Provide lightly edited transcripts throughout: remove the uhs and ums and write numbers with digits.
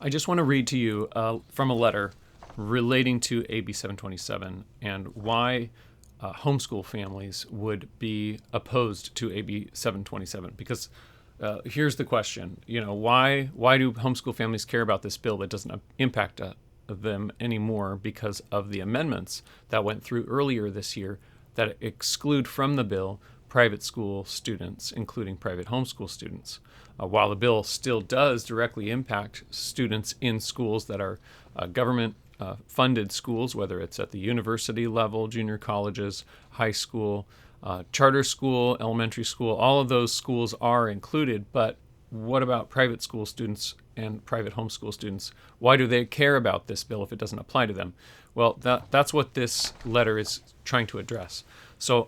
I just want to read to you from a letter relating to AB 727 and why homeschool families would be opposed to AB 727. Because here's the question: why do homeschool families care about this bill that doesn't impact them anymore because of the amendments that went through earlier this year that exclude from the bill private school students, including private homeschool students. While the bill still does directly impact students in schools that are government funded schools, whether it's at the university level, junior colleges, high school, charter school, elementary school, all of those schools are included. But what about private school students and private homeschool students? Why do they care about this bill if it doesn't apply to them? Well, that's what this letter is trying to address. So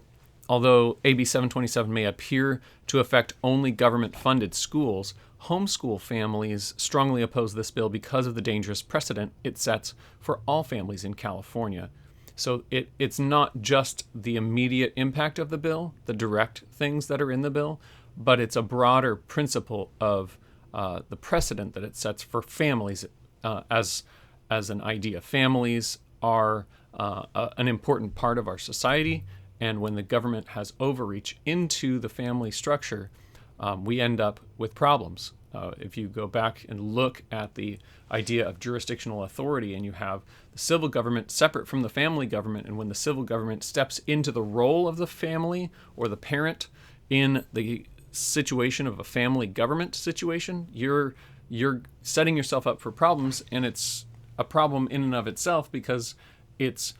although AB 727 may appear to affect only government-funded schools, homeschool families strongly oppose this bill because of the dangerous precedent it sets for all families in California. So it's not just the immediate impact of the bill, the direct things that are in the bill, but it's a broader principle of the precedent that it sets for families as an idea. Families are an important part of our society, and when the government has overreach into the family structure, we end up with problems. If you go back and look at the idea of jurisdictional authority, and you have the civil government separate from the family government, and when the civil government steps into the role of the family or the parent in the situation of a family government situation, you're setting yourself up for problems, and it's a problem in and of itself because it's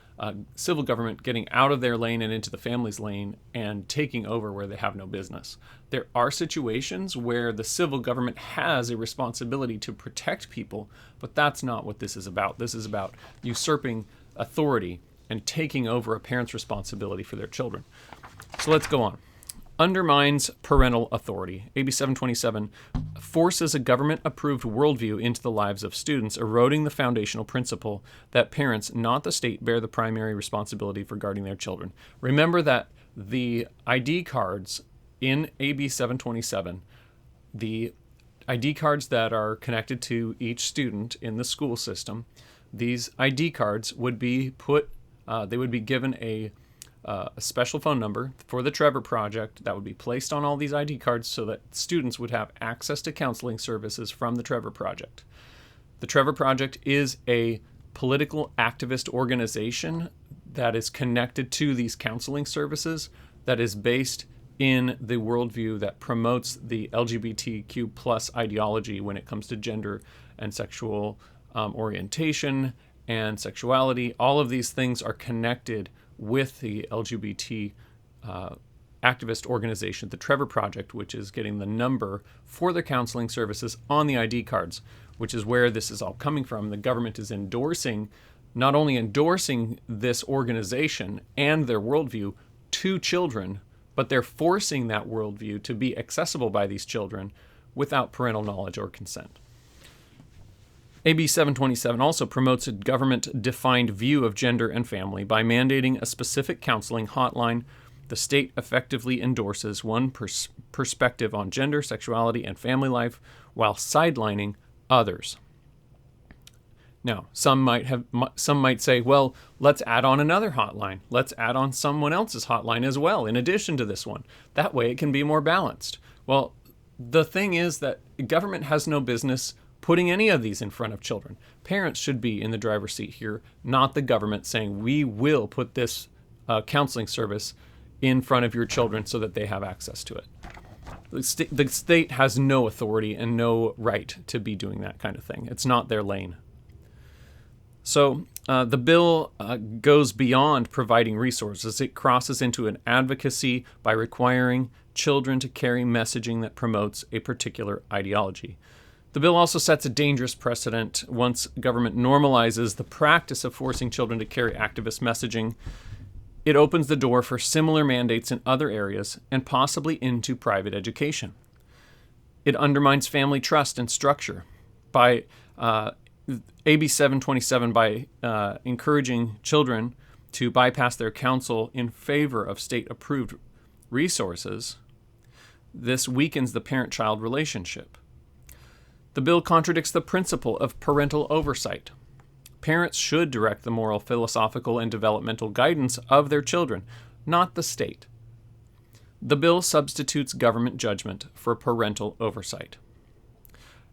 civil government getting out of their lane and into the family's lane and taking over where they have no business. There are situations where the civil government has a responsibility to protect people, but that's not what this is about. This is about usurping authority and taking over a parent's responsibility for their children. So let's go on. Undermines parental authority. AB 727 forces a government-approved worldview into the lives of students, eroding the foundational principle that parents, not the state, bear the primary responsibility for guarding their children. Remember that the ID cards in AB 727, the ID cards that are connected to each student in the school system, these ID cards would be they would be given a special phone number for the Trevor Project that would be placed on all these ID cards so that students would have access to counseling services from the Trevor Project. The Trevor Project is a political activist organization that is connected to these counseling services, that is based in the worldview that promotes the LGBTQ plus ideology when it comes to gender and sexual orientation and sexuality. All of these things are connected with the LGBT activist organization, the Trevor Project, which is getting the number for the counseling services on the ID cards, which is where this is all coming from. The government is not only endorsing this organization and their worldview to children, but they're forcing that worldview to be accessible by these children without parental knowledge or consent. AB 727 also promotes a government-defined view of gender and family by mandating a specific counseling hotline. The state effectively endorses one perspective on gender, sexuality, and family life while sidelining others. Now, some might say, well, let's add on another hotline. Let's add on someone else's hotline as well, in addition to this one. That way it can be more balanced. Well, the thing is that government has no business putting any of these in front of children. Parents should be in the driver's seat here, not the government saying, we will put this counseling service in front of your children so that they have access to it. The state has no authority and no right to be doing that kind of thing. It's not their lane. So the bill goes beyond providing resources. It crosses into an advocacy by requiring children to carry messaging that promotes a particular ideology. The bill also sets a dangerous precedent once government normalizes the practice of forcing children to carry activist messaging. It opens the door for similar mandates in other areas and possibly into private education. It undermines family trust and structure by AB 727 by encouraging children to bypass their counsel in favor of state-approved resources. This weakens the parent-child relationship. The bill contradicts the principle of parental oversight. Parents should direct the moral, philosophical, and developmental guidance of their children, not the state. The bill substitutes government judgment for parental oversight.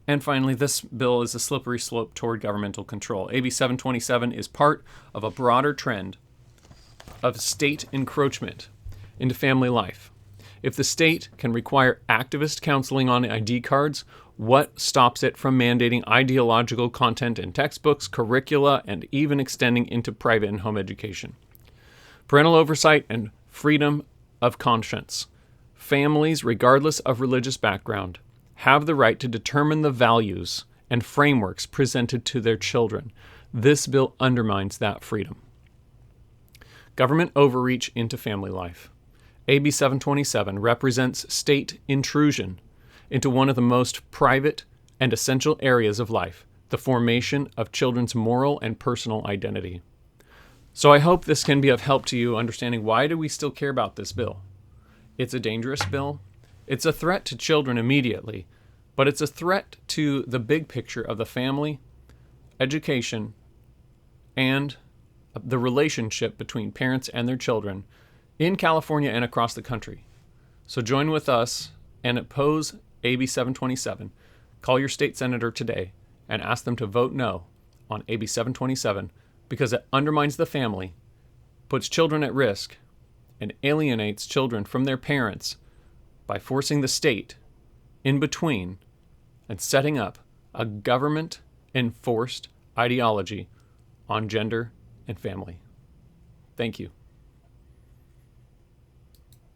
And finally, this bill is a slippery slope toward governmental control. AB 727 is part of a broader trend of state encroachment into family life. If the state can require activist counseling on ID cards, what stops it from mandating ideological content in textbooks, curricula, and even extending into private and home education? Parental oversight and freedom of conscience. Families, regardless of religious background, have the right to determine the values and frameworks presented to their children. This bill undermines that freedom. Government overreach into family life. AB 727 represents state intrusion into one of the most private and essential areas of life, the formation of children's moral and personal identity. So I hope this can be of help to you understanding why do we still care about this bill. It's a dangerous bill. It's a threat to children immediately, but it's a threat to the big picture of the family, education, and the relationship between parents and their children in California and across the country. So join with us and oppose AB 727. Call your state senator today and ask them to vote no on AB 727 because it undermines the family, puts children at risk, and alienates children from their parents by forcing the state in between and setting up a government-enforced ideology on gender and family. Thank you.